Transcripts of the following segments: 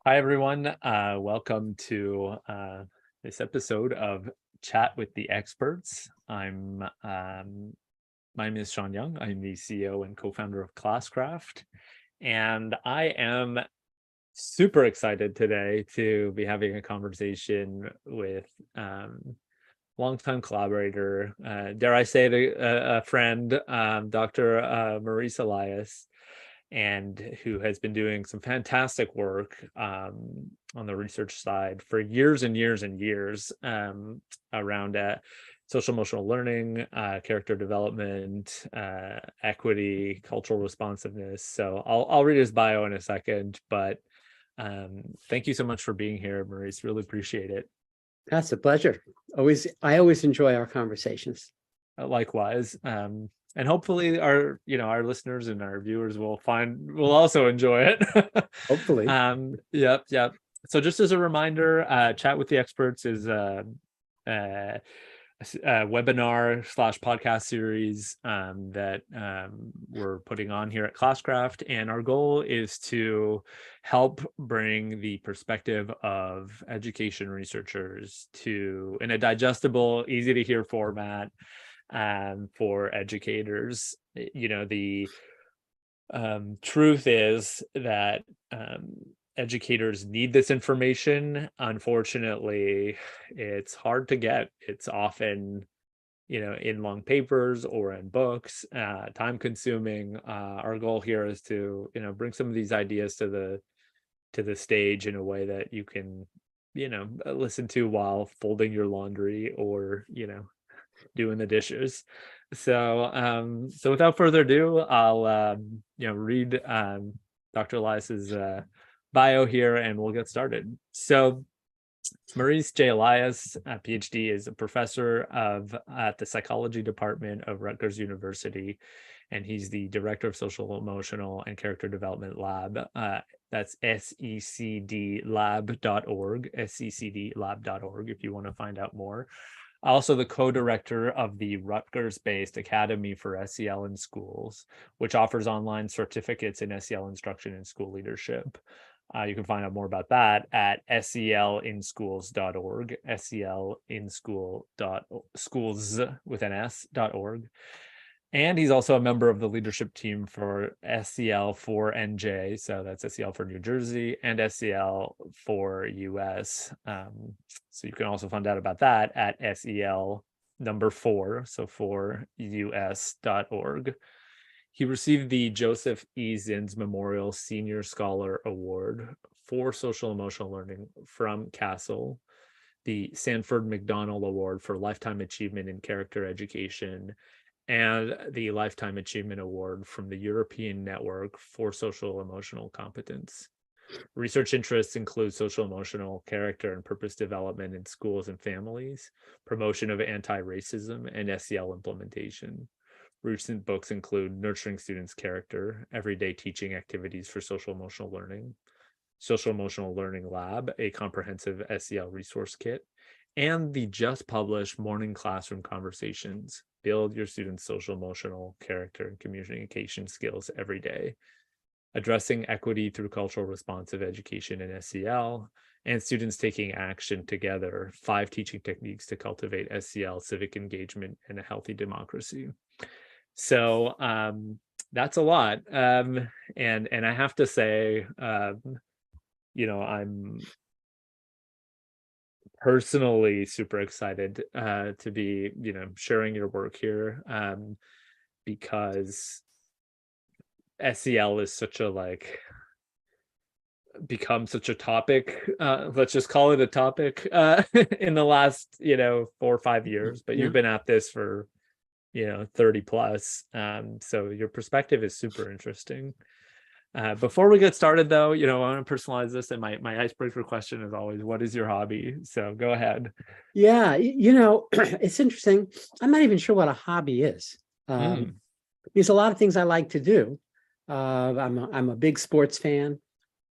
Hi, everyone. Welcome to this episode of Chat with the Experts. My name is Shawn Young. I'm the CEO and co-founder of Classcraft, and I am super excited today to be having a conversation with longtime collaborator, dare I say it, a friend, Dr. Maurice Elias, and who has been doing some fantastic work on the research side for years and years and years around social emotional learning, character development, equity, cultural responsiveness. So I'll read his bio in a second, but thank you so much for being here, Maurice. Really appreciate it. That's a pleasure. I always enjoy our conversations. Likewise. And hopefully our listeners and our viewers will also enjoy it. Hopefully. Yep. So just as a reminder, Chat with the Experts is a webinar/podcast series that we're putting on here at Classcraft, and our goal is to help bring the perspective of education researchers in a digestible, easy to hear format for educators. The truth is that educators need this information. Unfortunately, it's hard to get. It's often, in long papers or in books, time consuming. Our goal here is to, bring some of these ideas to the stage in a way that you can, listen to while folding your laundry or, doing the dishes. So without further ado, I'll read Dr. Elias's bio here, and we'll get started. So Maurice J. Elias, PhD, is a professor at the psychology department of Rutgers University, and he's the director of social, emotional, and character development lab. That's secdlab.org, secdlab.org, if you want to find out more. Also the co-director of the Rutgers-based Academy for SEL in Schools, which offers online certificates in SEL instruction and school leadership. You can find out more about that at selinschools.org, schools with an s.org. And he's also a member of the leadership team for SEL for NJ, so that's SEL for New Jersey, and SEL for US. So you can also find out about that at SEL number 4, so for us.org. He received the Joseph E. Zins Memorial Senior Scholar Award for Social Emotional Learning from CASEL, the Sanford McDonald Award for Lifetime Achievement in Character Education, and the Lifetime Achievement Award from the European Network for Social Emotional Competence. Research interests include social emotional character and purpose development in schools and families, promotion of anti-racism, and SEL implementation. Recent books include Nurturing Students' Character, Everyday Teaching Activities for Social Emotional Learning, Social Emotional Learning Lab, a comprehensive SEL resource kit, and the just published Morning Classroom Conversations, Build Your Students' Social Emotional Character and Communication Skills Every Day, Addressing Equity Through Cultural Responsive Education in SEL, and Students Taking Action Together, 5 Teaching Techniques to Cultivate SEL Civic Engagement and a Healthy Democracy. So that's a lot. And I have to say, I'm personally super excited to be, sharing your work here, because SEL is become such a topic. Let's just call it a topic in the last, 4 or 5 years. But you've been at this for 30 plus. So your perspective is super interesting. Before we get started, though, I want to personalize this, and my icebreaker question is always, what is your hobby? So go ahead. Yeah, it's interesting. I'm not even sure what a hobby is. There's a lot of things I like to do. I'm a big sports fan.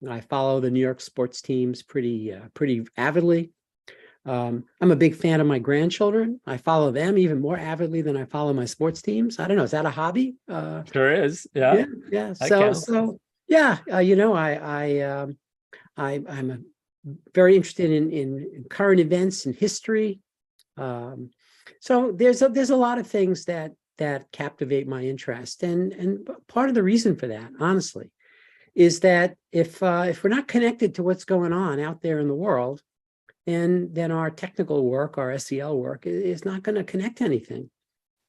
I follow the New York sports teams pretty avidly. I'm a big fan of my grandchildren. I follow them even more avidly than I follow my sports teams. I don't know. Is that a hobby? Sure is. Yeah. Yeah. That counts. So yeah. I'm very interested in current events and history. So there's a lot of things that captivate my interest, and part of the reason for that, honestly, is that if we're not connected to what's going on out there in the world, then our technical work, our SEL work, is not going to connect anything.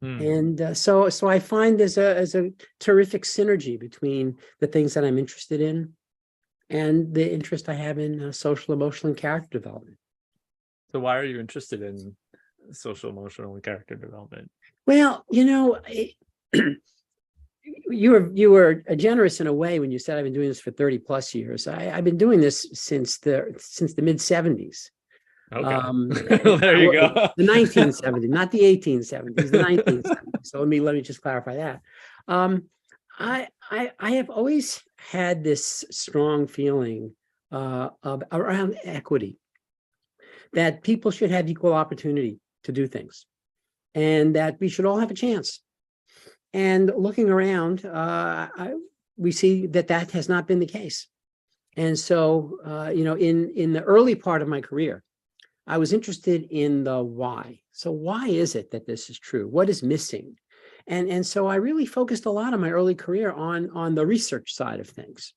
And so I find there's a terrific synergy between the things that I'm interested in and the interest I have in social, emotional, and character development. So why are you interested in social, emotional, and character development? Well, you were generous in a way when you said I've been doing this for 30 plus years. I've been doing this since the mid 70s. Okay. Well, there you go. The 1970s, not the 1870s, the 1970s. So let me just clarify that. I have always had this strong feeling around equity, that people should have equal opportunity to do things, and that we should all have a chance. And looking around, we see that has not been the case. And so, in the early part of my career, I was interested in the why. So why is it that this is true? What is missing? And so I really focused a lot of my early career on the research side of things,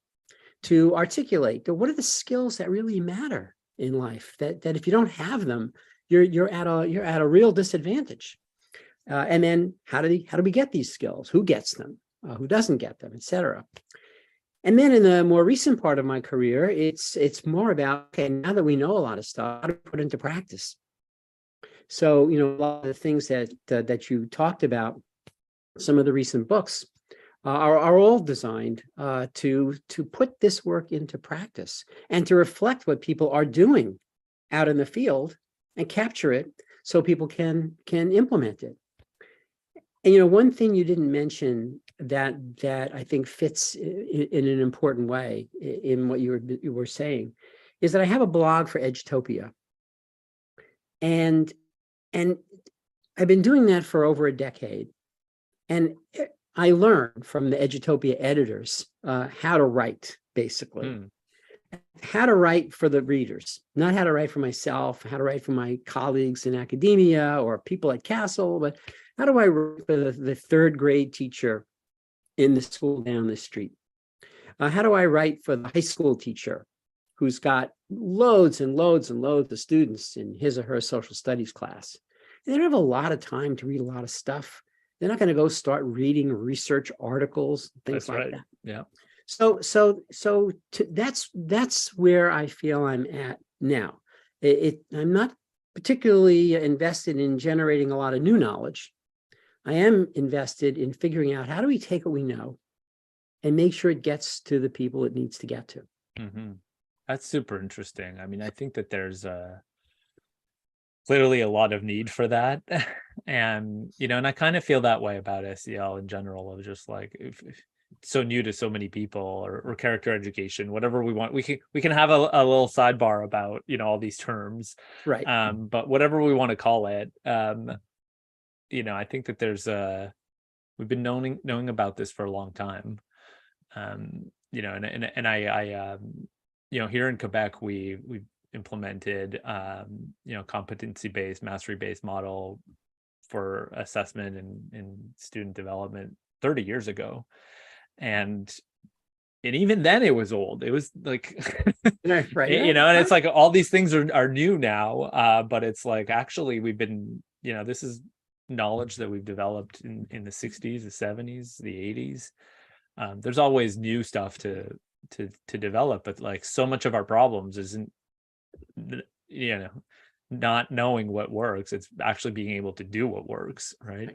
to articulate what are the skills that really matter in life, that if you don't have them, you're at a real disadvantage. And then how do we get these skills? Who gets them? Who doesn't get them, et cetera. And then in the more recent part of my career, it's more about, okay, now that we know a lot of stuff, how to put it into practice. So, a lot of the things that you talked about, some of the recent books, are all designed to put this work into practice and to reflect what people are doing out in the field and capture it so people can implement it. And one thing you didn't mention that I think fits in an important way in what you were saying is that I have a blog for Edutopia, and I've been doing that for over a decade, and I learned from the Edutopia editors how to write, basically. How to write for the readers, not how to write for myself, how to write for my colleagues in academia or people at Castle, but how do I write for the third grade teacher in the school down the street? How do I write for the high school teacher who's got loads and loads and loads of students in his or her social studies class? And they don't have a lot of time to read a lot of stuff. They're not going to go start reading research articles, things like that. Yeah. So that's where I feel I'm at now. I'm not particularly invested in generating a lot of new knowledge. I am invested in figuring out how do we take what we know and make sure it gets to the people it needs to get to. Mm-hmm. That's super interesting. I mean, I think that there's clearly a lot of need for that. And I kind of feel that way about SEL in general, of just like, if it's so new to so many people, or character education, whatever we want. We can have a little sidebar about, all these terms. Right. But whatever we want to call it, I think that there's we've been knowing about this for a long time. And I here in Quebec, we've implemented competency-based, mastery-based model for assessment and student development 30 years ago. And even then it was old. It was like, right. And it's like all these things are new now. But it's like, actually we've been, this is knowledge that we've developed in the 60s, the 70s, the 80s. There's always new stuff to develop, but like so much of our problems isn't, not knowing what works. It's actually being able to do what works, right?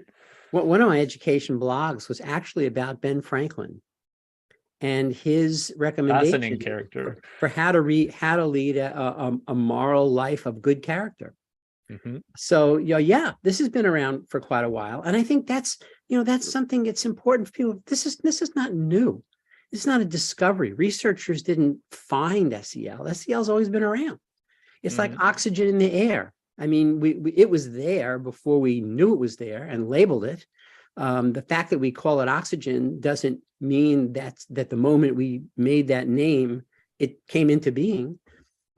Well, one of my education blogs was actually about Ben Franklin and his recommendation Fascinating character for how to lead a moral life of good character. Mm-hmm. So this has been around for quite a while, and I think that's something that's important for people. This is not new. It's not a discovery. Researchers didn't find SEL. SEL's always been around. It's like oxygen in the air. I mean, it was there before we knew it was there and labeled it. The fact that we call it oxygen doesn't mean that the moment we made that name, it came into being,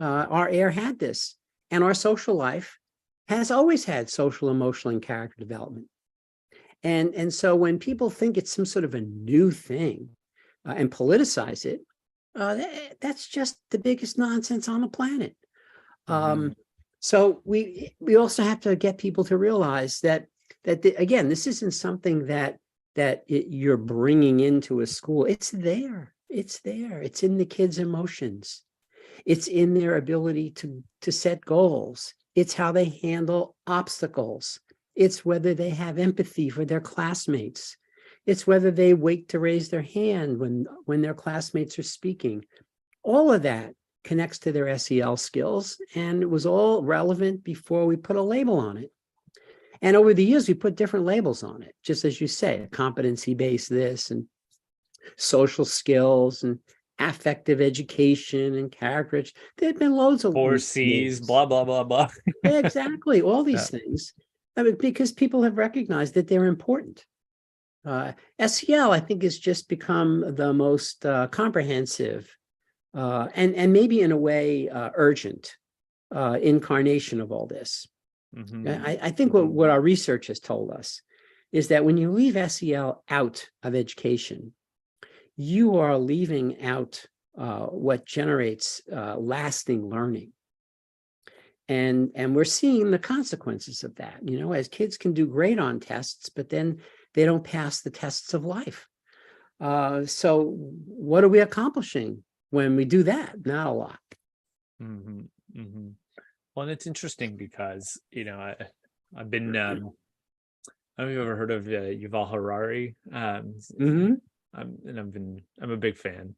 our air had this. And our social life has always had social, emotional, and character development. And so when people think it's some sort of a new thing and politicize it, that's just the biggest nonsense on the planet. So we also have to get people to realize that again, this isn't something that you're bringing into a school. It's there. It's there. It's in the kids' emotions. It's in their ability to set goals. It's how they handle obstacles. It's whether they have empathy for their classmates. It's whether they wait to raise their hand when their classmates are speaking. All of that connects to their SEL skills, and it was all relevant before we put a label on it. And over the years, we put different labels on it, just as you say, competency-based this, and social skills, and affective education, and character. There have been loads of 4 C's, blah, blah, blah, blah. Exactly, all these things. I mean, because people have recognized that they're important. SEL, I think, has just become the most comprehensive and maybe in a way urgent incarnation of all this. I think what our research has told us is that when you leave SEL out of education, you are leaving out what generates lasting learning. And we're seeing the consequences of that, as kids can do great on tests, but then they don't pass the tests of life. So what are we accomplishing when we do that? Not a lot. Well, and it's interesting because, I've been, I don't know if you've ever heard of Yuval Harari. I'm a big fan.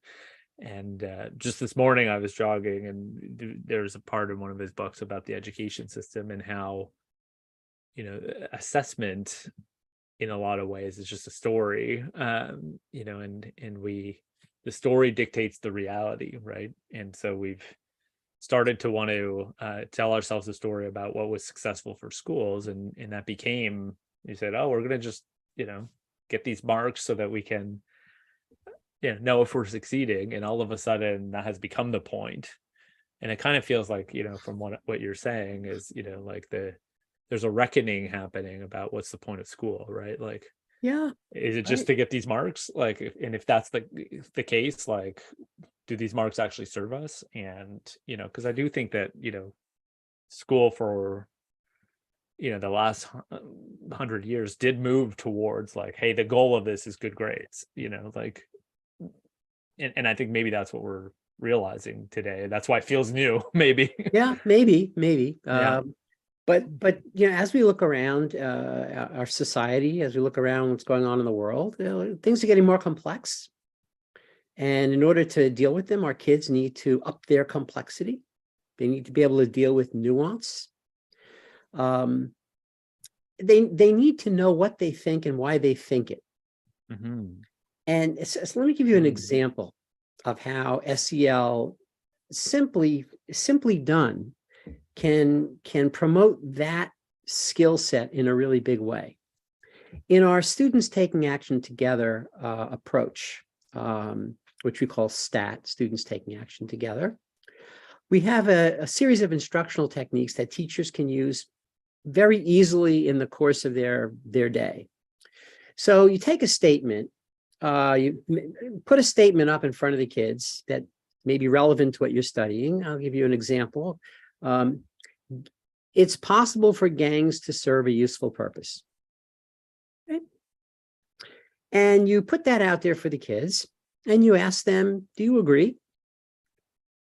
And just this morning I was jogging, and there's a part in one of his books about the education system and how, assessment in a lot of ways is just a story, and the story dictates the reality, right? And so we've started to want to tell ourselves a story about what was successful for schools, and that became, you said, oh, we're going to just, get these marks so that we can know if we're succeeding. And all of a sudden that has become the point. And it kind of feels like, from what you're saying is, like there's a reckoning happening about what's the point of school, right? Like, yeah, is it just to get these marks? Like, and if that's the case, like, do these marks actually serve us? And, because I do think that, school for, the last 100 years did move towards like, hey, the goal of this is good grades, like, and I think maybe that's what we're realizing today. That's why it feels new, maybe. Yeah, maybe. Yeah. But as we look around our society, as we look around what's going on in the world, things are getting more complex. And in order to deal with them, our kids need to up their complexity. They need to be able to deal with nuance. They need to know what they think and why they think it. And so let me give you an example of how SEL simply done can promote that skill set in a really big way. In our Students Taking Action Together approach, which we call STAT, Students Taking Action Together, we have a series of instructional techniques that teachers can use very easily in the course of their day. So you take a statement, you put a statement up in front of the kids that may be relevant to what you're studying. I'll give you an example. It's possible for gangs to serve a useful purpose. Okay? And you put that out there for the kids, and you ask them, do you agree?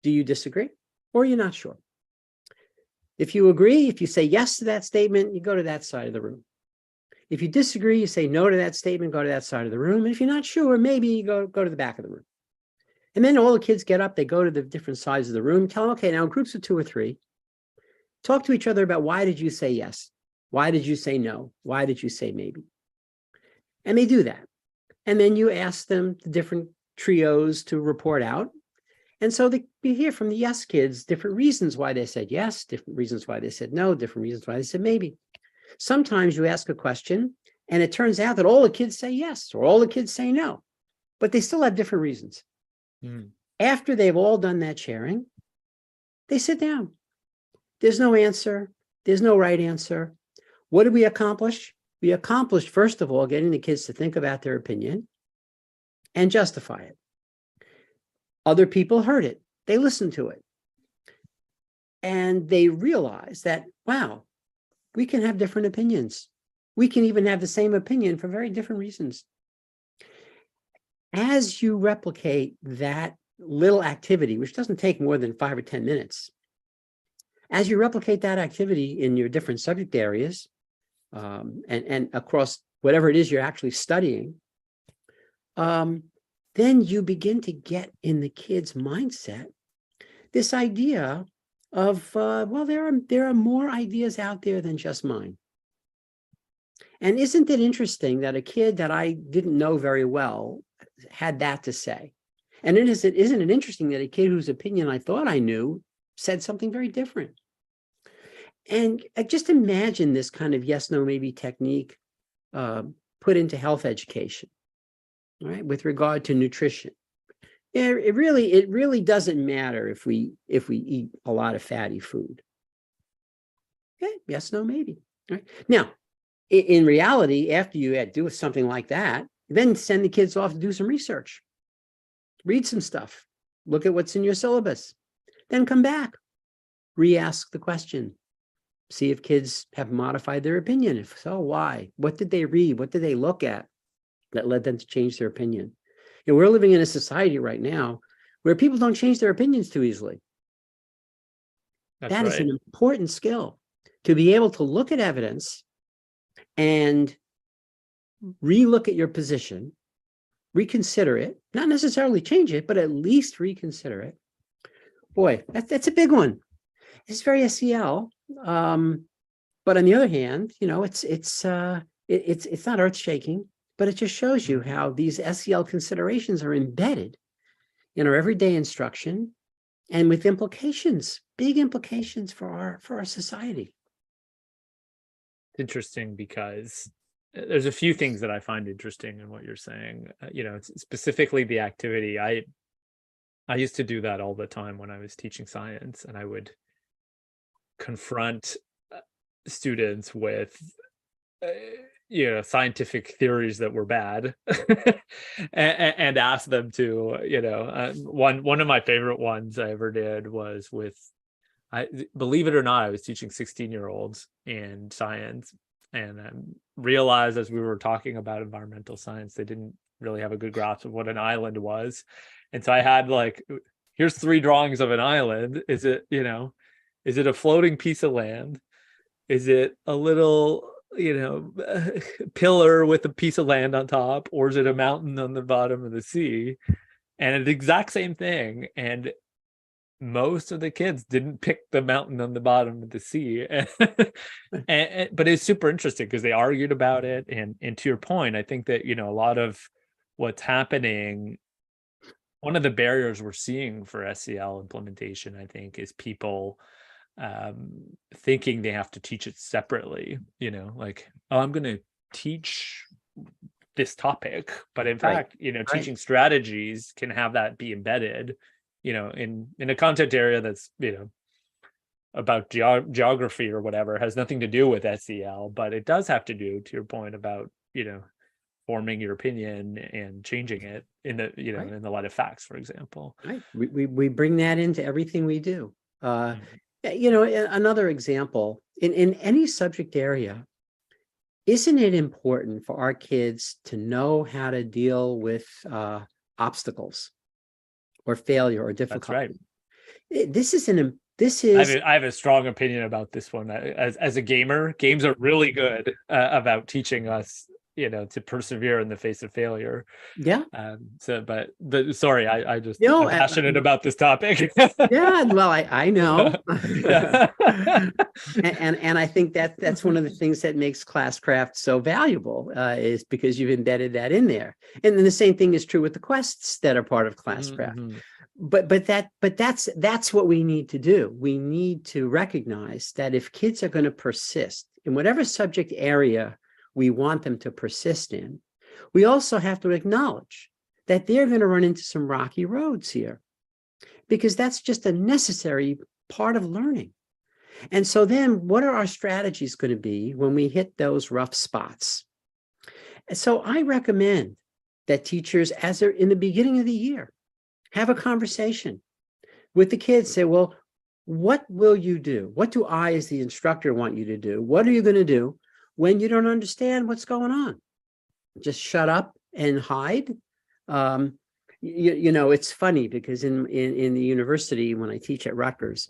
Do you disagree? Or you're not sure? If you agree, if you say yes to that statement, you go to that side of the room. If you disagree, you say no to that statement, go to that side of the room. And if you're not sure, maybe you go to the back of the room. And then all the kids get up, they go to the different sides of the room, tell them, okay, now in groups of 2 or 3, talk to each other about why did you say yes? Why did you say no? Why did you say maybe? And they do that. And then you ask them the different trios to report out. And so you hear from the yes kids different reasons why they said yes, different reasons why they said no, different reasons why they said maybe. Sometimes you ask a question and it turns out that all the kids say yes or all the kids say no, but they still have different reasons. After they've all done that sharing, they sit down. There's no answer. There's no right answer. What did we accomplish? We accomplished, first of all, getting the kids to think about their opinion and justify it. Other people heard it. They listened to it. And they realized that, wow, we can have different opinions. We can even have the same opinion for very different reasons. As you replicate that little activity, which doesn't take more than 5 or 10 minutes, as you replicate that activity in your different subject areas, and across whatever it is you're actually studying, then you begin to get in the kid's mindset this idea of, well, there are more ideas out there than just mine. And isn't it interesting that a kid that I didn't know very well had that to say? And isn't it interesting that a kid whose opinion I thought I knew said something very different? And just imagine this kind of yes, no, maybe technique put into health education, right? With regard to nutrition. It really doesn't matter if we eat a lot of fatty food. Okay, yes, no, maybe. Right? Now, in reality, after you do something like that, then send the kids off to do some research. Read some stuff. Look at what's in your syllabus. Then come back. Re-ask the question. See if kids have modified their opinion. If so, why? What did they read? What did they look at that led them to change their opinion? And we're living in a society right now where people don't change their opinions too easily. That is an important skill, to be able to look at evidence and re-look at your position, reconsider it, not necessarily change it, but at least reconsider it. Boy, that's a big one. It's very SEL. But on the other hand, it's not earth-shaking, but it just shows you how these SEL considerations are embedded in our everyday instruction and with implications, big implications for our society. Interesting, because there's a few things that I find interesting in what you're saying. Specifically the activity. I used to do that all the time when I was teaching science, and I would confront students with scientific theories that were bad and ask them to one of my favorite ones I ever did was with, believe it or not, I was teaching 16-year-olds in science, and realized as we were talking about environmental science, they didn't really have a good grasp of what an island was. And so I had here's 3 drawings of an island. Is it a floating piece of land? Is it a little, pillar with a piece of land on top? Or is it a mountain on the bottom of the sea? And it's the exact same thing. And most of the kids didn't pick the mountain on the bottom of the sea. But it's super interesting because they argued about it. And to your point, I think that, a lot of what's happening, one of the barriers we're seeing for SEL implementation, I think, is people thinking they have to teach it separately, I'm going to teach this topic, but in fact, teaching strategies can have that be embedded, in a content area that's, about geography or whatever, has nothing to do with SEL, but it does have to do, to your point about, forming your opinion and changing it in the, in the light of facts, for example. Right. We bring that into everything we do. Another example, in any subject area, isn't it important for our kids to know how to deal with obstacles or failure or difficulty? That's right. I have a strong opinion about this one. As a gamer, games are really good about teaching us, to persevere in the face of failure. Yeah. But sorry, I'm passionate about this topic. Yeah, well, I know. and I think that's one of the things that makes Classcraft so valuable, is because you've embedded that in there. And then the same thing is true with the quests that are part of Classcraft. Mm-hmm. But that's what we need to do. We need to recognize that if kids are going to persist in whatever subject area we want them to persist in, we also have to acknowledge that they're going to run into some rocky roads here. because that's just a necessary part of learning. And so then what are our strategies going to be when we hit those rough spots? And so I recommend that teachers, as they're in the beginning of the year, have a conversation with the kids. Say, well, what will you do? What do I, as the instructor, want you to do? What are you going to do when you don't understand what's going on? Just shut up and hide? It's funny because in the university, when I teach at Rutgers,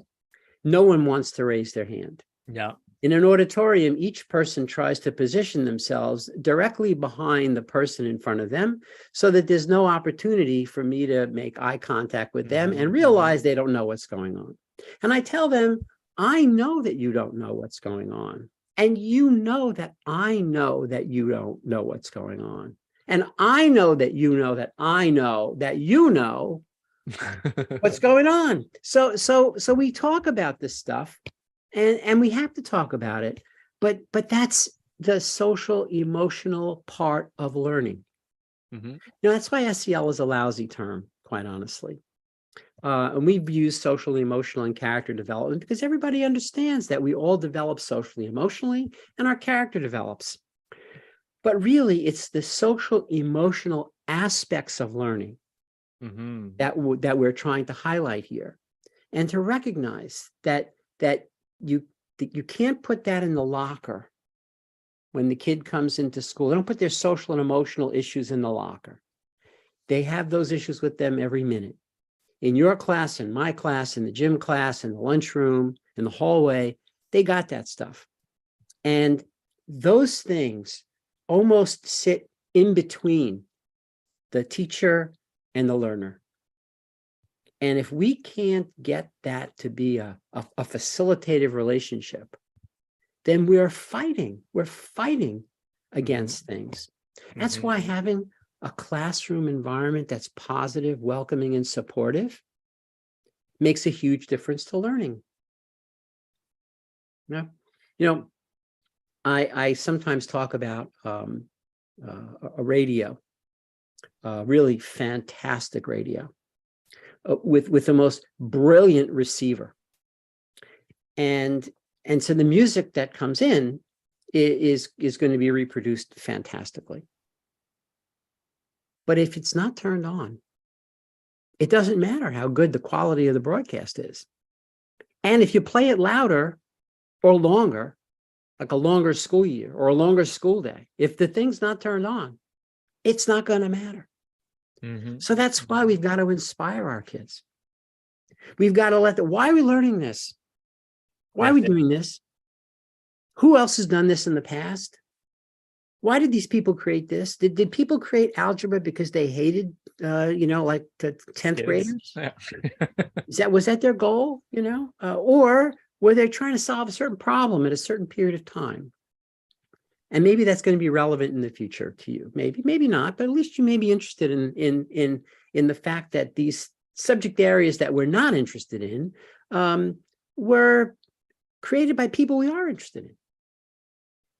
no one wants to raise their hand. Yeah. In an auditorium, each person tries to position themselves directly behind the person in front of them so that there's no opportunity for me to make eye contact with them and realize they don't know what's going on. And I tell them, I know that you don't know what's going on. And you know that I know that you don't know what's going on. And I know that you know that I know that you know what's going on. So we talk about this stuff. And we have to talk about it, but that's the social emotional part of learning. That's why SEL is a lousy term, quite honestly. And we've used social, emotional, and character development because everybody understands that we all develop socially, emotionally, and our character develops. But really, it's the social, emotional aspects of learning that we're trying to highlight here, and to recognize that you can't put that in the locker when the kid comes into school. They don't put their social and emotional issues in the locker. They have those issues with them every minute. In your class, in my class, in the gym class, in the lunchroom, in the hallway, they got that stuff. And those things almost sit in between the teacher and the learner. And if we can't get that to be a facilitative relationship, then we're fighting against things. That's why having a classroom environment that's positive, welcoming, and supportive makes a huge difference to learning. I sometimes talk about a radio, really fantastic radio, with the most brilliant receiver. And so the music that comes in is going to be reproduced fantastically. But if it's not turned on, it doesn't matter how good the quality of the broadcast is. And if you play it louder or longer, like a longer school year or a longer school day, if the thing's not turned on, it's not going to matter. So that's why we've got to inspire our kids. We've got to why are we learning this? Why are we doing this? Who else has done this in the past? Why did these people create this? Did people create algebra because they hated, like the 10th graders? Yeah. Was that their goal, or were they trying to solve a certain problem at a certain period of time? And maybe that's going to be relevant in the future to you. Maybe not, but at least you may be interested in the fact that these subject areas that we're not interested in were created by people we are interested in.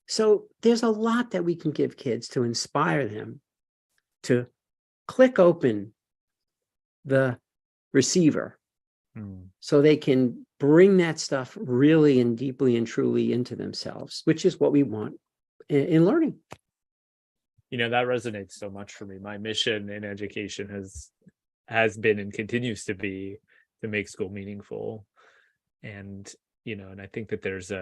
So there's a lot that we can give kids to inspire them to click open the receiver so they can bring that stuff really and deeply and truly into themselves, which is what we want in learning. That resonates so much for me. My mission in education has been and continues to be to make school meaningful. And and I think that there's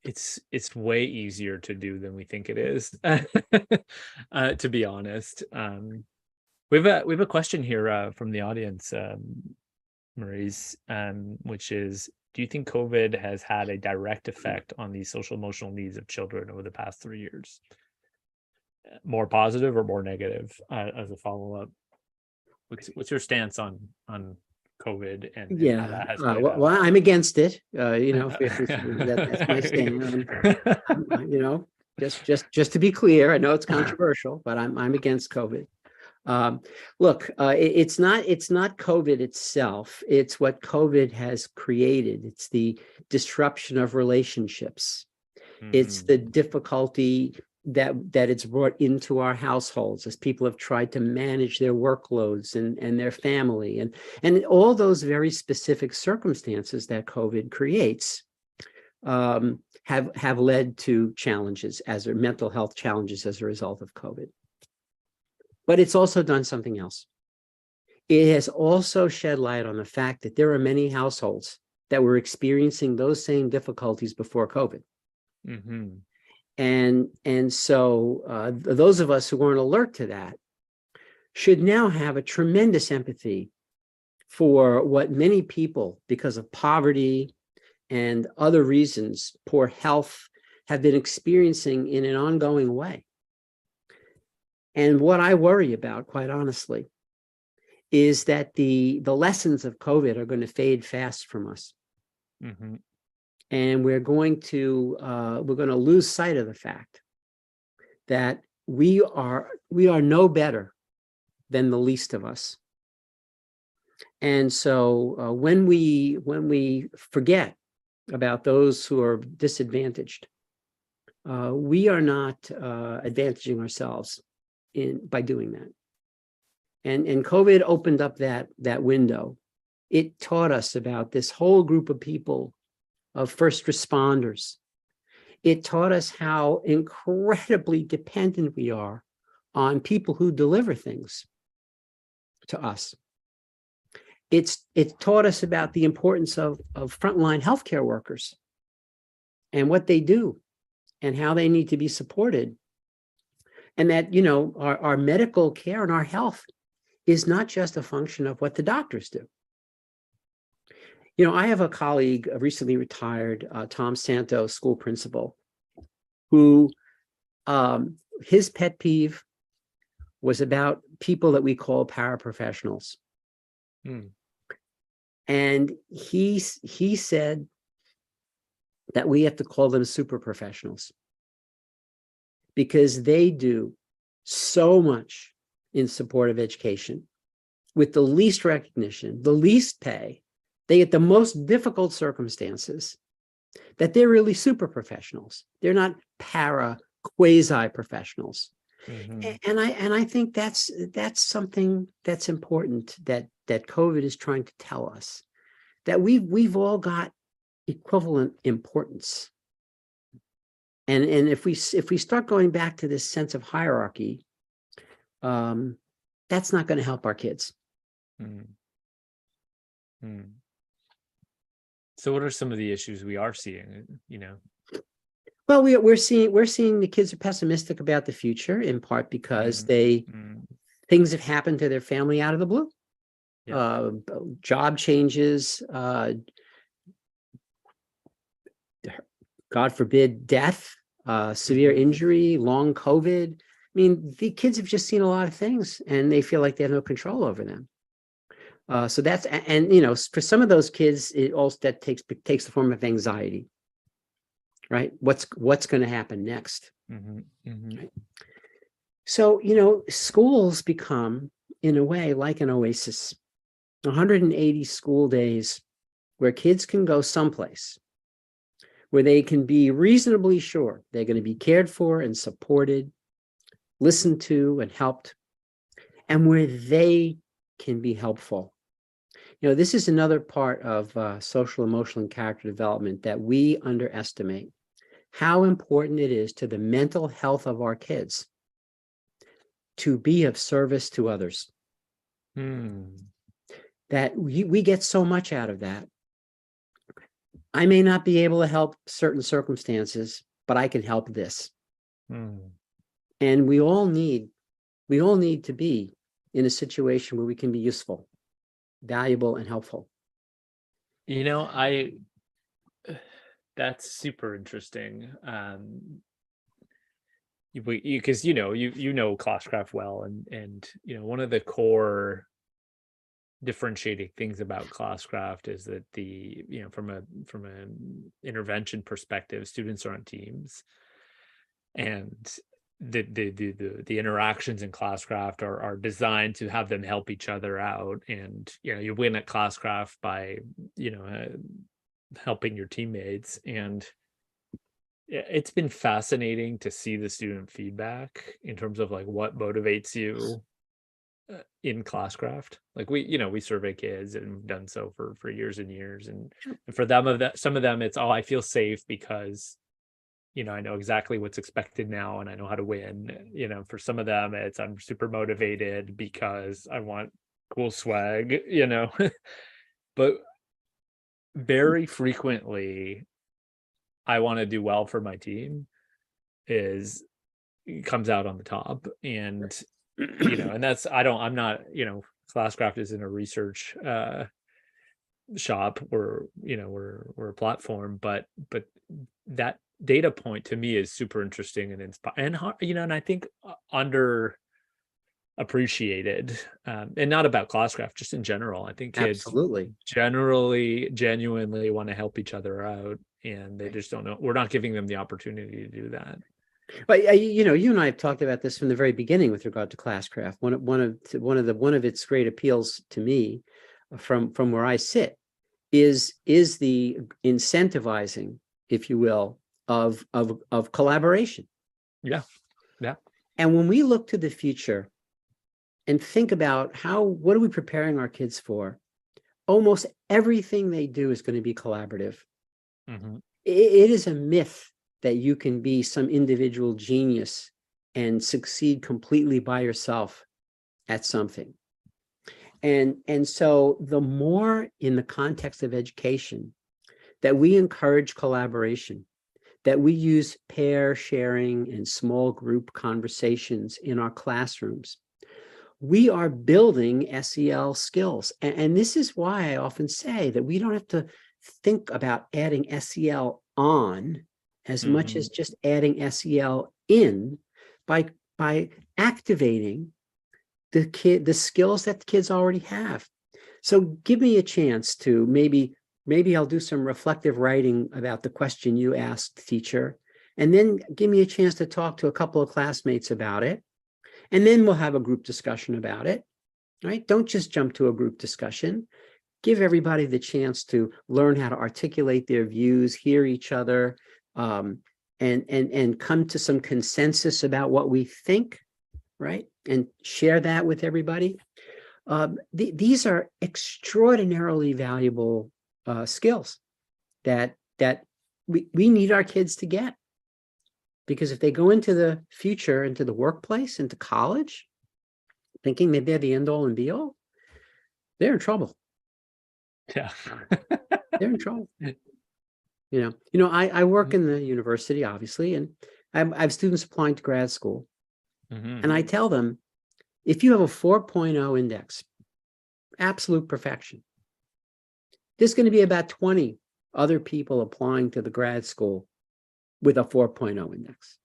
it's way easier to do than we think it is, to be honest. We have a question here from the audience, Maurice, which is, do you think COVID has had a direct effect on the social emotional needs of children over the past 3 years? More positive or more negative? As a follow-up, what's your stance on COVID and how that has played out? Well, I'm against it. That's my stand. Just to be clear, I know it's controversial, but I'm against COVID. Look, it's not COVID itself. It's what COVID has created. It's the disruption of relationships. It's the difficulty that it's brought into our households as people have tried to manage their workloads and their family and all those very specific circumstances that COVID creates have led to challenges mental health challenges as a result of COVID. But it's also done something else. It has also shed light on the fact that there are many households that were experiencing those same difficulties before COVID. Mm-hmm. And so those of us who weren't alert to that should now have a tremendous empathy for what many people, because of poverty and other reasons, poor health, have been experiencing in an ongoing way. And what I worry about, quite honestly, is that the lessons of COVID are going to fade fast from us. Mm-hmm. And we're going to lose sight of the fact that we are no better than the least of us. And so when we forget about those who are disadvantaged, we are not advantaging ourselves by doing that. And COVID opened up that window. It taught us about this whole group of people, of first responders. It taught us how incredibly dependent we are on people who deliver things to us. It taught us about the importance of frontline healthcare workers and what they do and how they need to be supported. And that, our medical care and our health is not just a function of what the doctors do. I have a colleague, a recently retired Tom Santo school principal, who his pet peeve was about people that we call paraprofessionals. Mm. And he said that we have to call them super professionals because they do so much in support of education with the least recognition, the least pay. They get the most difficult circumstances, that they're really super professionals. They're not quasi professionals. Mm-hmm. And I think that's something that's important that COVID is trying to tell us, that we've all got equivalent importance. And if we start going back to this sense of hierarchy, that's not going to help our kids. Mm. Mm. So what are some of the issues we are seeing, Well, we're seeing the kids are pessimistic about the future, in part because things have happened to their family out of the blue. Yeah. Job changes, God forbid, death, severe injury, long COVID. I mean, the kids have just seen a lot of things and they feel like they have no control over them. So that's, and for some of those kids, it also that takes the form of anxiety, right? What's going to happen next? Mm-hmm. Mm-hmm. Right? So, schools become, in a way, like an oasis. 180 school days where kids can go someplace where they can be reasonably sure they're going to be cared for and supported, listened to and helped, and where they can be helpful. This is another part of social, emotional, and character development that we underestimate, how important it is to the mental health of our kids to be of service to others. That we get so much out of that. I may not be able to help certain circumstances, but I can help this. And we all need to be in a situation where we can be useful, valuable, and helpful. That's super interesting. Because you know Classcraft well, and one of the core differentiating things about Classcraft is that from an intervention perspective, students are on teams, and the interactions in Classcraft are designed to have them help each other out. And you win at Classcraft by helping your teammates, and it's been fascinating to see the student feedback in terms of like what motivates you in Classcraft. Like we survey kids and we've done so for years and years. And for some of them, it's, oh, I feel safe because, I know exactly what's expected now and I know how to win. For some of them, it's, I'm super motivated because I want cool swag, but very frequently I want to do well for my team comes out on the top. And and that's, I'm not, Classcraft isn't a research shop, or we're a platform, but that data point to me is super interesting and inspiring, and and I think under appreciated, and not about Classcraft, just in general. I think kids Absolutely. generally genuinely want to help each other out, and they just don't know, we're not giving them the opportunity to do that. But you and I have talked about this from the very beginning with regard to Classcraft. One of its great appeals to me, from where I sit, is the incentivizing, if you will, of collaboration. Yeah. And when we look to the future and think about what are we preparing our kids for, almost everything they do is going to be collaborative. Mm-hmm. It is a myth that you can be some individual genius and succeed completely by yourself at something. And so the more, in the context of education, that we encourage collaboration, that we use pair sharing and small group conversations in our classrooms, we are building SEL skills. And this is why I often say that we don't have to think about adding SEL on as much as just adding SEL in, by activating the skills that the kids already have. So give me a chance to maybe I'll do some reflective writing about the question you asked, teacher, and then give me a chance to talk to a couple of classmates about it. And then we'll have a group discussion about it, right? Don't just jump to a group discussion. Give everybody the chance to learn how to articulate their views, hear each other, and come to some consensus about what we think, right? And share that with everybody. These are extraordinarily valuable skills that we need our kids to get. Because if they go into the future, into the workplace, into college, thinking that they're the end all and be all, they're in trouble. Yeah. They're in trouble. I work in the university, obviously, and I have students applying to grad school. And I tell them, if you have a 4.0 index, absolute perfection, there's going to be about 20 other people applying to the grad school with a 4.0 index.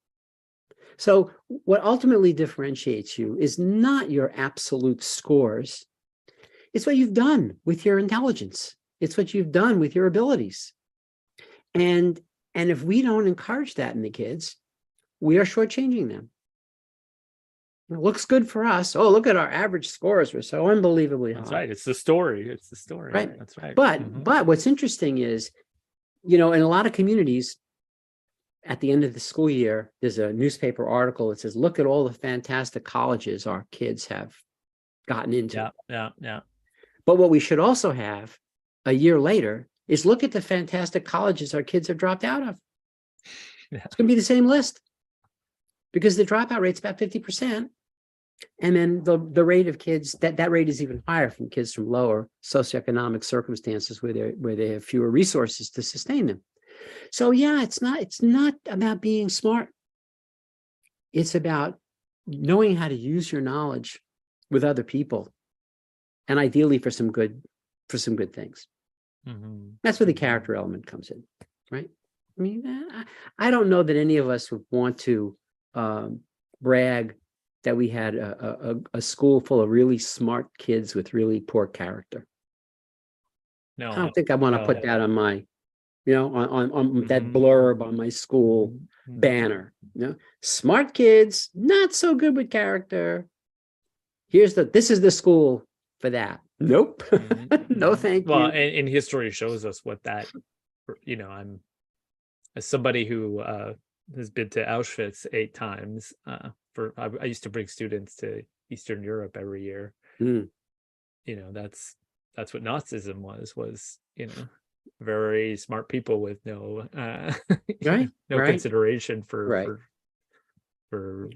So what ultimately differentiates you is not your absolute scores. It's what you've done with your intelligence. It's what you've done with your abilities. And if we don't encourage that in the kids, we are shortchanging them. It looks good for us. Oh, look at our average scores. We're so unbelievably high. That's right. It's the story. Right. That's right. But what's interesting is, in a lot of communities, at the end of the school year, there's a newspaper article that says, look at all the fantastic colleges our kids have gotten into. Yeah. But what we should also have a year later is look at the fantastic colleges our kids have dropped out of. Yeah. It's going to be the same list, because the dropout rate's about 50%. And then the rate of kids, that rate is even higher from kids from lower socioeconomic circumstances where they have fewer resources to sustain them. So yeah, it's not about being smart. It's about knowing how to use your knowledge with other people, and ideally for some good things. That's where the character element comes in, right? I mean, I don't know that any of us would want to brag that we had a school full of really smart kids with really poor character. No, I don't think I want to put that on my, on that blurb on my school banner. Smart kids, not so good with character. This is the school for that. Nope. No, thank you. Well, and history shows us what that, as somebody who has been to Auschwitz 8 times, I used to bring students to Eastern Europe every year. Mm. That's what Nazism was, very smart people with no Right, no right, consideration right, for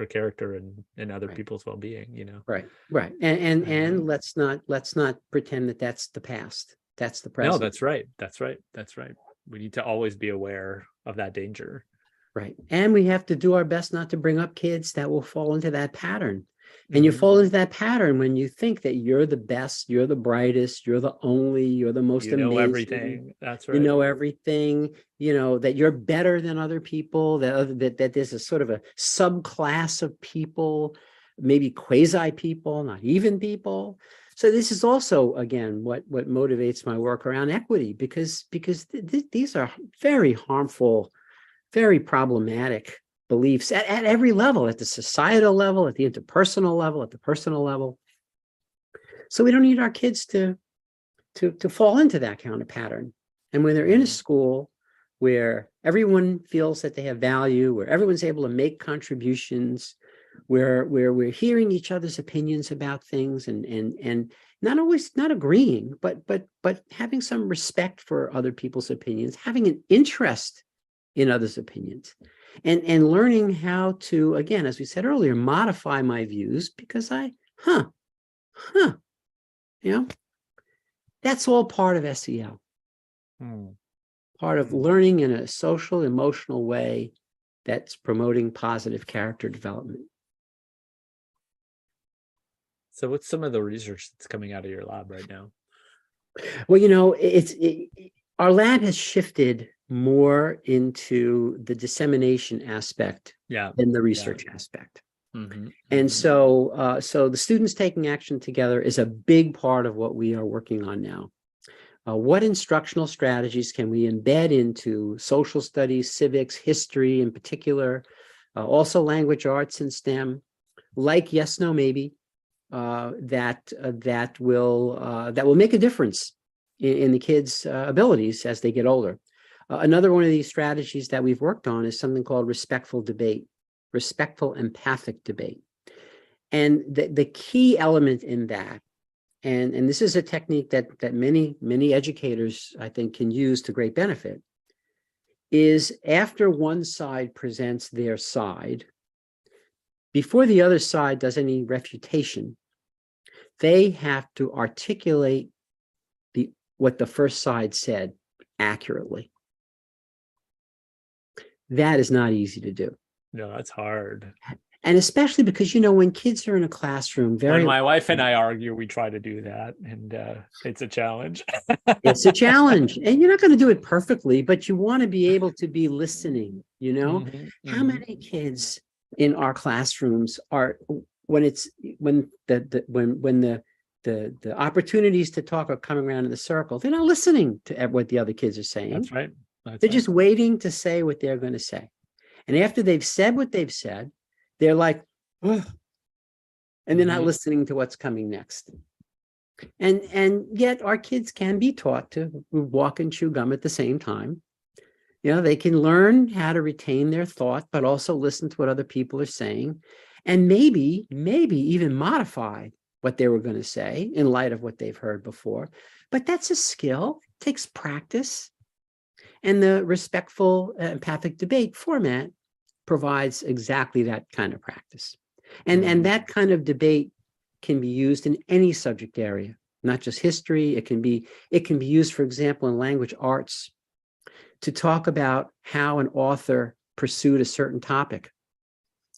character and other right, people's well-being. right, right. And Um, let's not pretend that that's the past. That's the no, present. that's right. We need to always be aware of that danger. Right. And we have to do our best not to bring up kids that will fall into that pattern. And you Mhm. fall into that pattern when you think that you're the best, you're the brightest, you're the only, you're the most You know amazing, everything. That's you right. know everything, that you're better than other people, that there's a sort of a subclass of people, maybe quasi people, not even people. So this is also, again, what motivates my work around equity, because these are very harmful, very problematic beliefs at every level, at the societal level, at the interpersonal level, at the personal level. So we don't need our kids to fall into that kind of pattern. And when they're in a school where everyone feels that they have value, where everyone's able to make contributions, where we're hearing each other's opinions about things, and not always not agreeing, but having some respect for other people's opinions, having an interest in others' opinions, and learning how to, again, as we said earlier, modify my views because you know, that's all part of SEL, Hmm. part of learning in a social, emotional way that's promoting positive character development. So what's some of the research that's coming out of your lab right now? Well, our lab has shifted more into the dissemination aspect Yeah. than the research aspect. Mm-hmm. And so the students taking action together is a big part of what we are working on now. What instructional strategies can we embed into social studies, civics, history in particular, also language arts and STEM, like yes, no, maybe, that will make a difference in the kids' abilities as they get older. Another one of these strategies that we've worked on is something called respectful debate, respectful empathic debate. And the key element in that, and this is a technique that many educators, I think, can use to great benefit, is after one side presents their side, before the other side does any refutation, they have to articulate what the first side said accurately. That is not easy to do. No, that's hard. And especially because, when kids are in a classroom, When my wife and I argue, we try to do that, and it's a challenge. it's a challenge. And you're not going to do it perfectly, but you want to be able to be listening, How many kids in our classrooms are, when the opportunities to talk are coming around in the circle, they're not listening to what the other kids are saying. That's right. They're just waiting to say what they're going to say. And after they've said what they've said, they're like, ugh, and they're not listening to what's coming next. And yet our kids can be taught to walk and chew gum at the same time. They can learn how to retain their thought, but also listen to what other people are saying, and maybe even modify what they were going to say in light of what they've heard before. But that's a skill, it takes practice. And the respectful empathic debate format provides exactly that kind of practice. And that kind of debate can be used in any subject area, not just history. It can be used, for example, in language arts, to talk about how an author pursued a certain topic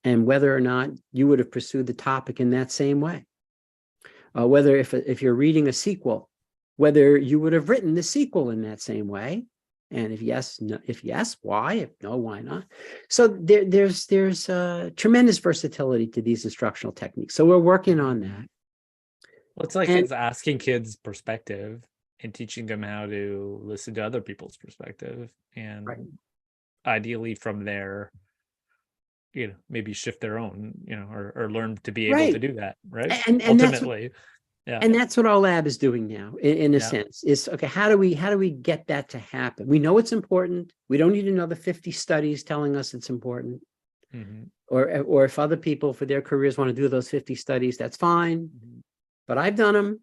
and whether or not you would have pursued the topic in that same way. Whether if you're reading a sequel, whether you would have written the sequel in that same way. And if yes, no, if yes, why? If no, why not? So there's tremendous versatility to these instructional techniques. So we're working on that. Well, it's like it's asking kids perspective and teaching them how to listen to other people's perspective, and ideally from there, maybe shift their own, or learn to be able to do that, right? And Ultimately. And that's what our lab is doing now, in a sense, is, okay, how do we get that to happen? We know it's important. We don't need another 50 studies telling us it's important. Or if other people for their careers want to do those 50 studies, that's fine. But I've done them.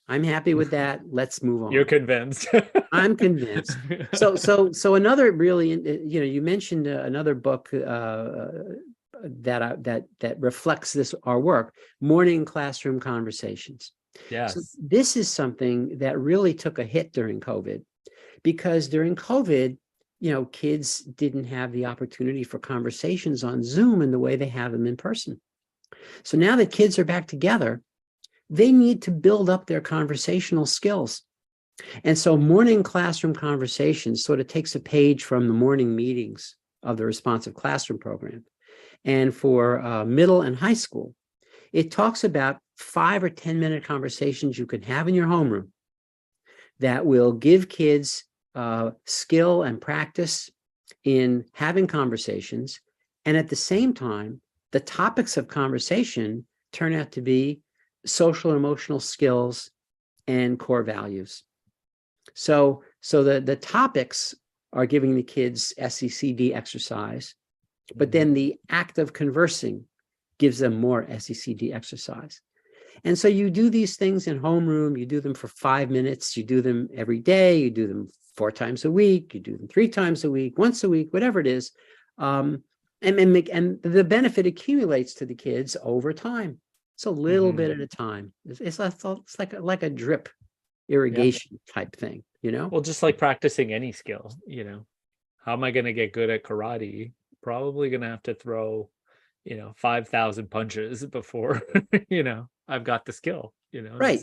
I'm happy with that. Let's move on. You're convinced. I'm convinced. So another really, you mentioned another book that reflects this, our work, Morning Classroom Conversations. Yes. So this is something that really took a hit during COVID, because during COVID, kids didn't have the opportunity for conversations on Zoom in the way they have them in person. So now that kids are back together, they need to build up their conversational skills. And so Morning Classroom Conversations sort of takes a page from the morning meetings of the responsive classroom program. And for middle and high school, it talks about 5 or 10-minute conversations you can have in your homeroom that will give kids skill and practice in having conversations. And at the same time, the topics of conversation turn out to be social and emotional skills and core values. So the topics are giving the kids SECD exercise, but then the act of conversing gives them more SECD exercise. And so you do these things in homeroom, you do them for 5 minutes, you do them every day, you do them 4 times a week, you do them 3 times a week, once a week, whatever it is. And the benefit accumulates to the kids over time. It's a little bit at a time. It's like a drip irrigation type thing, Well, just like practicing any skill, how am I going to get good at karate? Probably going to have to throw, 5,000 punches before, I've got the skill, Right.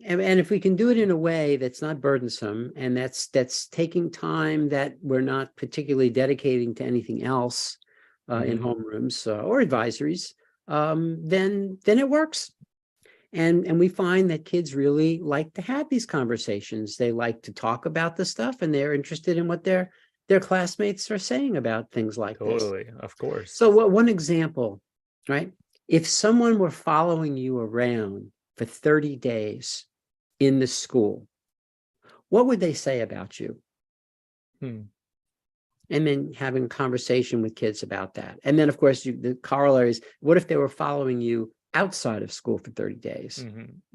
And if we can do it in a way that's not burdensome, and that's taking time that we're not particularly dedicating to anything else in homerooms or advisories, then it works. And we find that kids really like to have these conversations. They like to talk about the stuff, and they're interested in what their classmates are saying about things like this. Totally, of course. So one example, right? If someone were following you around for 30 days in the school, what would they say about you? And then having a conversation with kids about that. And then, of course, the corollary is, what if they were following you outside of school for 30 days?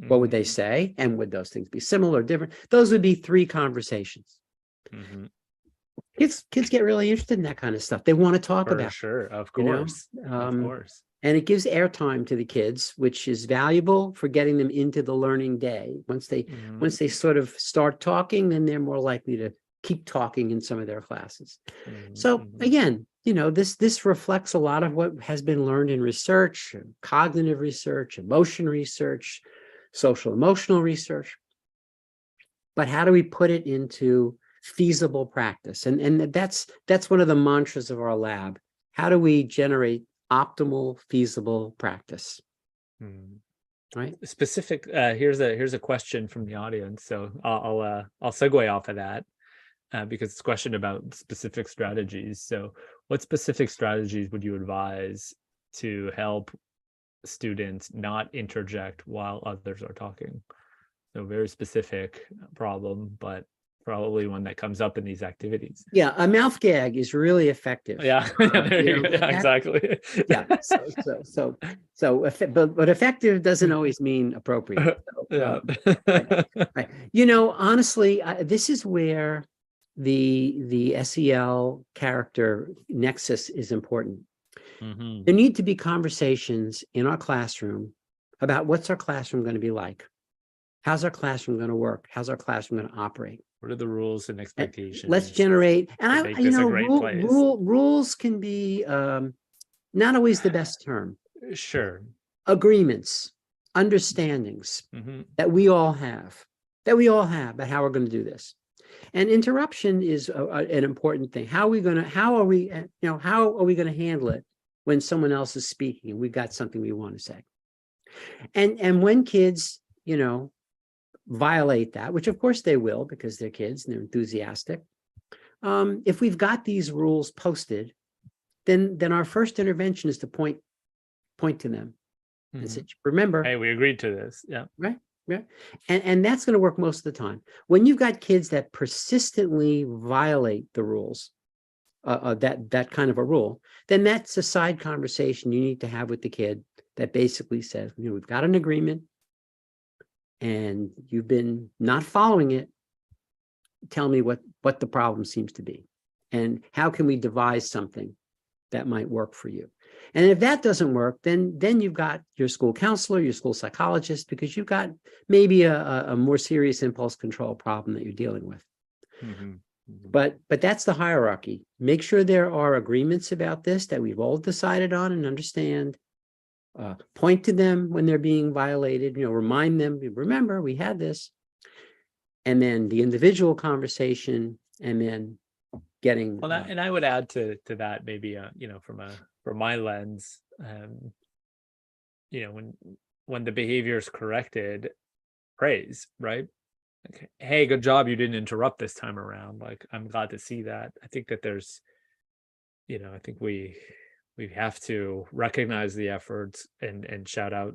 What would they say? And would those things be similar or different? Those would be 3 conversations. Kids get really interested in that kind of stuff. They want to talk about it. Sure, of course. Of course. And it gives airtime to the kids, which is valuable for getting them into the learning day. Once they sort of start talking, then they're more likely to keep talking in some of their classes. So again, this reflects a lot of what has been learned in research, cognitive research, emotion research, social emotional research. But how do we put it into feasible practice? And that's one of the mantras of our lab. How do we generate optimal, feasible practice? Right. Specific. Here's a question from the audience. So I'll segue off of that because it's a question about specific strategies. So, what specific strategies would you advise to help students not interject while others are talking? So, very specific problem, but probably one that comes up in these activities. Yeah, a mouth gag is really effective. Yeah, exactly. Yeah. But effective doesn't always mean appropriate. So, right. Honestly, this is where the SEL character nexus is important. There need to be conversations in our classroom about what's our classroom going to be like. How's our classroom going to work? How's our classroom going to operate? What are the rules and expectations? Let's generate, and rules can be not always the best term. Sure. Agreements, understandings that we all have about how we're going to do this. And interruption is an important thing. How are we going to handle it when someone else is speaking and we've got something we want to say? And when kids, violate that, which of course they will because they're kids and they're enthusiastic. If we've got these rules posted, then our first intervention is to point to them and say, remember, hey, we agreed to this. Yeah. Right. Yeah. And that's going to work most of the time. When you've got kids that persistently violate the rules, that kind of a rule, then that's a side conversation you need to have with the kid that basically says, we've got an agreement and you've been not following it. Tell me what the problem seems to be and how can we devise something that might work for you. And if that doesn't work, then you've got your school counselor, your school psychologist, because you've got maybe a more serious impulse control problem that you're dealing with. Mm-hmm. Mm-hmm. But that's the hierarchy. Make sure there are agreements about this that we've all decided on and understand. Point to them when they're being violated, remind them, remember, we had this. And then the individual conversation, and then getting. Well, and I would add to that, maybe, from my lens, when the behavior is corrected, praise, right? Okay. Hey, good job, you didn't interrupt this time around. Like, I'm glad to see that. I think that there's, I think we have to recognize the efforts and shout out,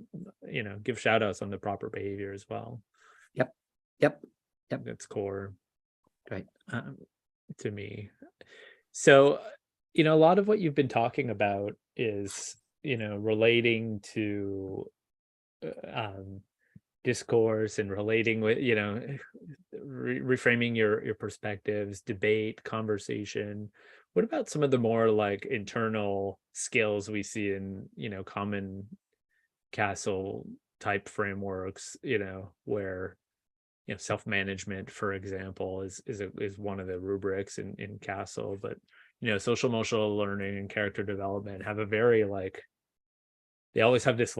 give shout outs on the proper behavior as well. Yep. That's core, right, to me. So, a lot of what you've been talking about is, relating to discourse and relating with, reframing your perspectives, debate, conversation. What about some of the more like internal skills we see in, common castle type frameworks, where, self-management, for example, is one of the rubrics in castle, but, social emotional learning and character development have a very they always have this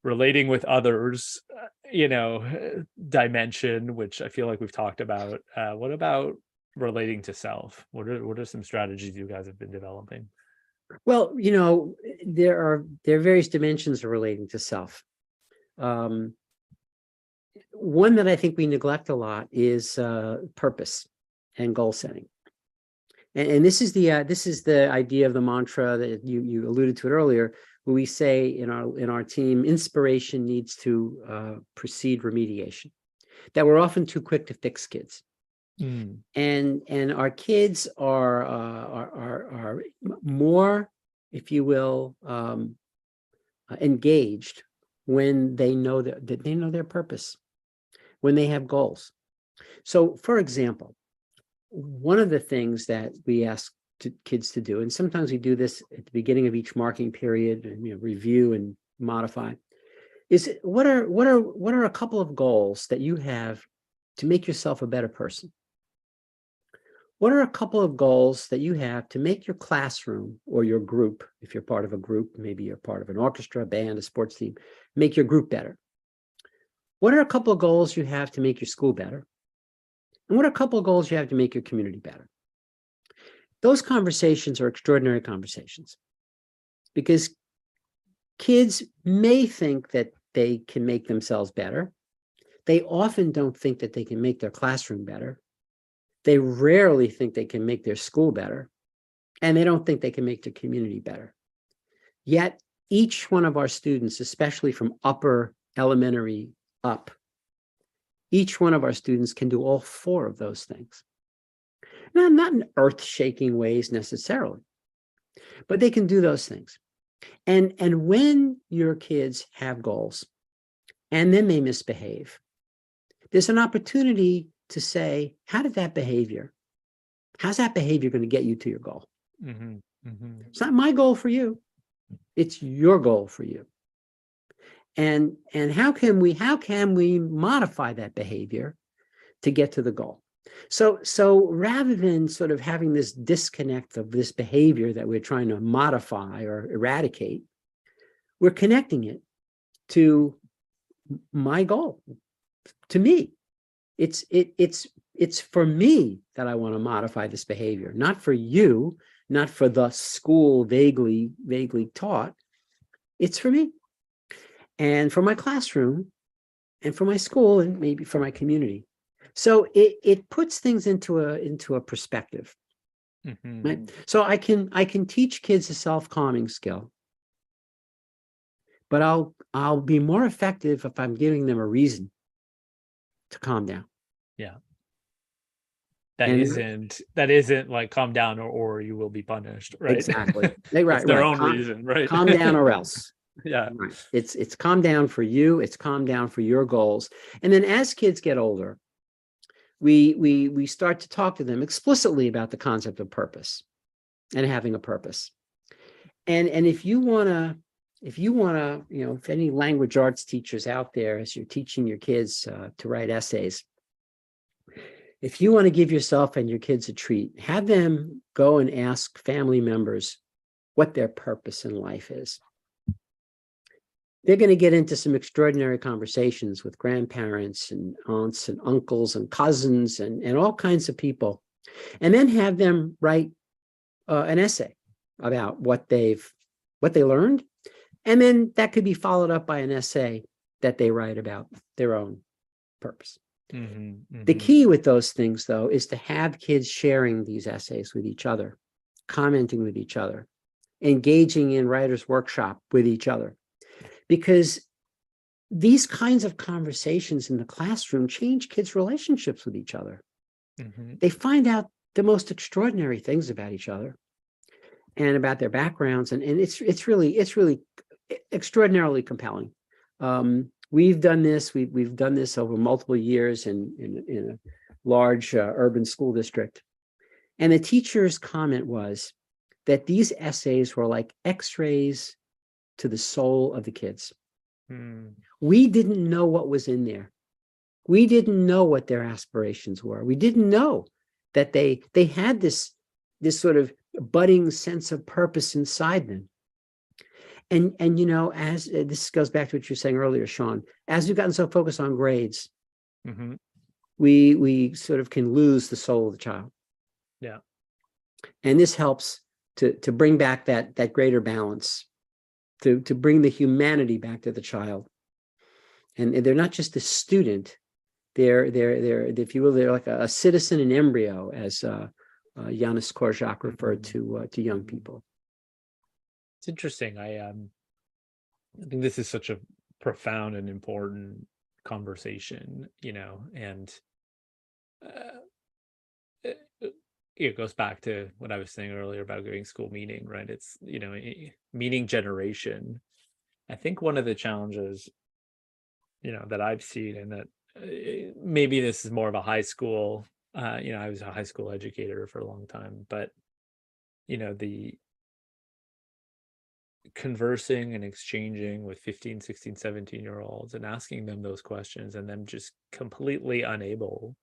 relating with others, dimension, which I feel like we've talked about. What about relating to self? What are some strategies you guys have been developing? Well, there are various dimensions of relating to self. One that I think we neglect a lot is purpose and goal setting. And this is the idea of the mantra that you alluded to it earlier, where we say in our team, inspiration needs to precede remediation. That we're often too quick to fix kids, and our kids are more, if you will, engaged when they know that they know their purpose, when they have goals. So, for example, one of the things that we ask kids to do, and sometimes we do this at the beginning of each marking period, and review and modify, is what are a couple of goals that you have to make yourself a better person? What are a couple of goals that you have to make your classroom or your group, if you're part of a group, maybe you're part of an orchestra, a band, a sports team, make your group better? What are a couple of goals you have to make your school better? And what are a couple of goals you have to make your community better? Those conversations are extraordinary conversations, because kids may think that they can make themselves better. They often don't think that they can make their classroom better. They rarely think they can make their school better. And they don't think they can make their community better. Yet each one of our students, especially from upper elementary up, each one of our students can do all four of those things. Now, not in earth-shaking ways necessarily, but they can do those things. And when your kids have goals and then they misbehave, there's an opportunity to say, how's that behavior going to get you to your goal? Mm-hmm. Mm-hmm. It's not my goal for you. It's your goal for you. And how can we modify that behavior to get to the goal? So rather than sort of having this disconnect of this behavior that we're trying to modify or eradicate, we're connecting it to my goal, to me. It's for me that I want to modify this behavior, not for you, not for the school vaguely taught. It's for me, and for my classroom, and for my school, and maybe for my community. So it puts things into a perspective. Mm-hmm. Right? So I can teach kids a self-calming skill, but I'll be more effective if I'm giving them a reason to calm down. Yeah. That And isn't like calm down or you will be punished, right? exactly. It's their Right. own reason, right? Calm down or else. Yeah. Right. It's calm down for you. It's calm down for your goals. And then as kids get older, we start to talk to them explicitly about the concept of purpose and having a purpose. And if you want to, if any language arts teachers out there, as you're teaching your kids to write essays, if you want to give yourself and your kids a treat, have them go and ask family members what their purpose in life is. They're going to get into some extraordinary conversations with grandparents and aunts and uncles and cousins and all kinds of people, and then have them write an essay about what they learned. And then that could be followed up by an essay that they write about their own purpose. The key with those things, though, is to have kids sharing these essays with each other, commenting with each other, engaging in writer's workshop with each other, because these kinds of conversations in the classroom change kids' relationships with each other. They find out the most extraordinary things about each other and about their backgrounds, and it's really extraordinarily compelling. We've done this. We've done this over multiple years in a large urban school district, and the teacher's comment was that these essays were like X-rays to the soul of the kids. We didn't know what was in there. We didn't know what their aspirations were. We didn't know that they had this sort of budding sense of purpose inside them. And as this goes back to what you were saying earlier, Shawn, as we've gotten so focused on grades, we sort of can lose the soul of the child. Yeah. And this helps to bring back that greater balance, to bring the humanity back to the child. And they're not just a student. They're if you will, they're like a citizen in embryo, as Janusz Korczak referred to young people. It's interesting. I think this is such a profound and important conversation, and it goes back to what I was saying earlier about giving school meaning, right? It's, meaning generation. I think one of the challenges, that I've seen, and that maybe this is more of a high school, I was a high school educator for a long time, but, the conversing and exchanging with 15, 16, 17-year-olds and asking them those questions, and them just completely unable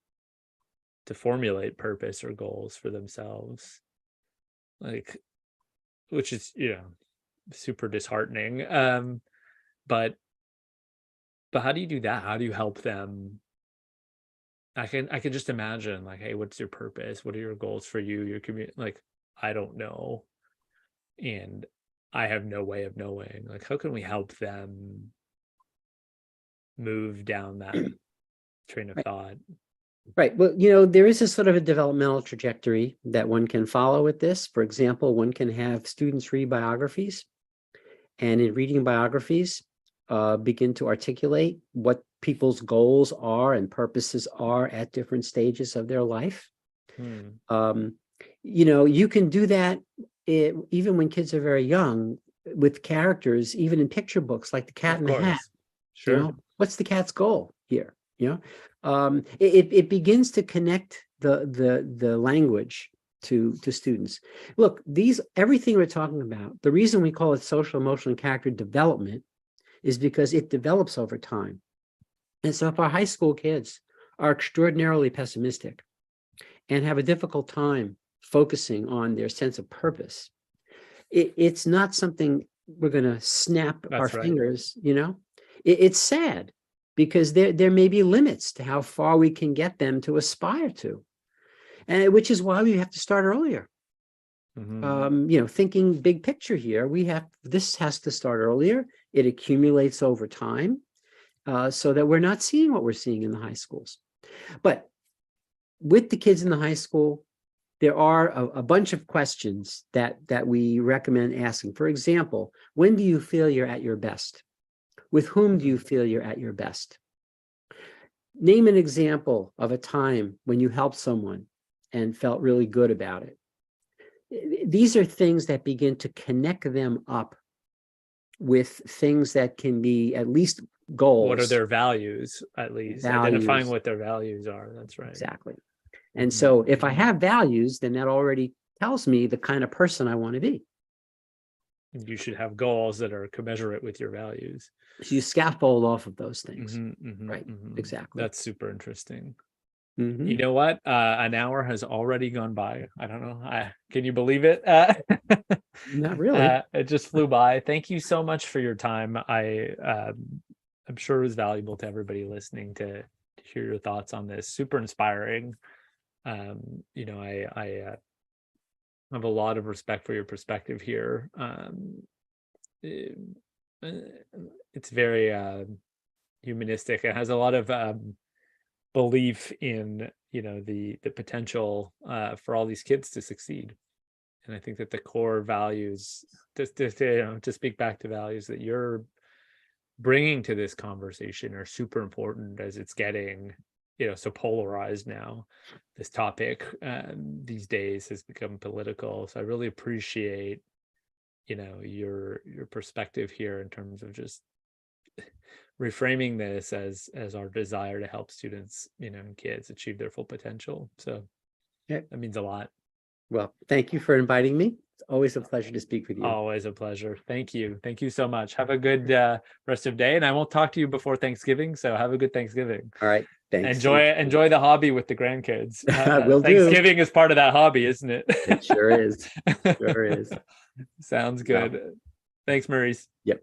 to formulate purpose or goals for themselves, which is, super disheartening. But how do you do that? How do you help them? I can just imagine, like, hey, what's your purpose? What are your goals for you, your community? Like, I don't know. And I have no way of knowing. Like, how can we help them move down that train of thought? Right. Well, there is a sort of a developmental trajectory that one can follow with this. For example, one can have students read biographies, and in reading biographies, begin to articulate what people's goals are and purposes are at different stages of their life. You can do that even when kids are very young, with characters, even in picture books like The Cat in the Hat. Sure. What's the cat's goal here? It begins to connect the language to students. Look, everything we're talking about, the reason we call it social, emotional, and character development is because it develops over time. And so if our high school kids are extraordinarily pessimistic and have a difficult time focusing on their sense of purpose, it's not something we're going to snap our fingers, It's sad, because there may be limits to how far we can get them to aspire to, and which is why we have to start earlier. Thinking big picture here, this has to start earlier. It accumulates over time, so that we're not seeing what we're seeing in the high schools. But with the kids in the high school, there are a bunch of questions that we recommend asking. For example, when do you feel you're at your best? With whom do you feel you're at your best? Name an example of a time when you helped someone and felt really good about it. These are things that begin to connect them up with things that can be at least goals. What are their values, at least? Identifying what their values are. That's right. Exactly. And so if I have values, then that already tells me the kind of person I want to be. You should have goals that are commensurate with your values. So you scaffold off of those things. Right. Exactly. That's super interesting. You know what? An hour has already gone by. I don't know. Can you believe it? Not really. It just flew by. Thank you so much for your time. I'm sure it was valuable to everybody listening to hear your thoughts on this. Super inspiring. You know, I have a lot of respect for your perspective here. It's very humanistic. It has a lot of belief in, you know, the potential for all these kids to succeed. And I think that the core values, to speak back to values that you're bringing to this conversation are super important, as it's getting, you know, so polarized now. This topic these days has become political. So I really appreciate, you know, your perspective here in terms of just reframing this as our desire to help students, you know, and kids achieve their full potential. So that means a lot. Well, thank you for inviting me. It's always a pleasure to speak with you. Always a pleasure. Thank you. Thank you so much. Have a good rest of day. And I won't talk to you before Thanksgiving. So have a good Thanksgiving. All right. Thanks. Enjoy the hobby with the grandkids. Will Thanksgiving is part of that hobby, isn't it? It sure is. Sure is. Sounds good. Thanks, Maurice. Yep.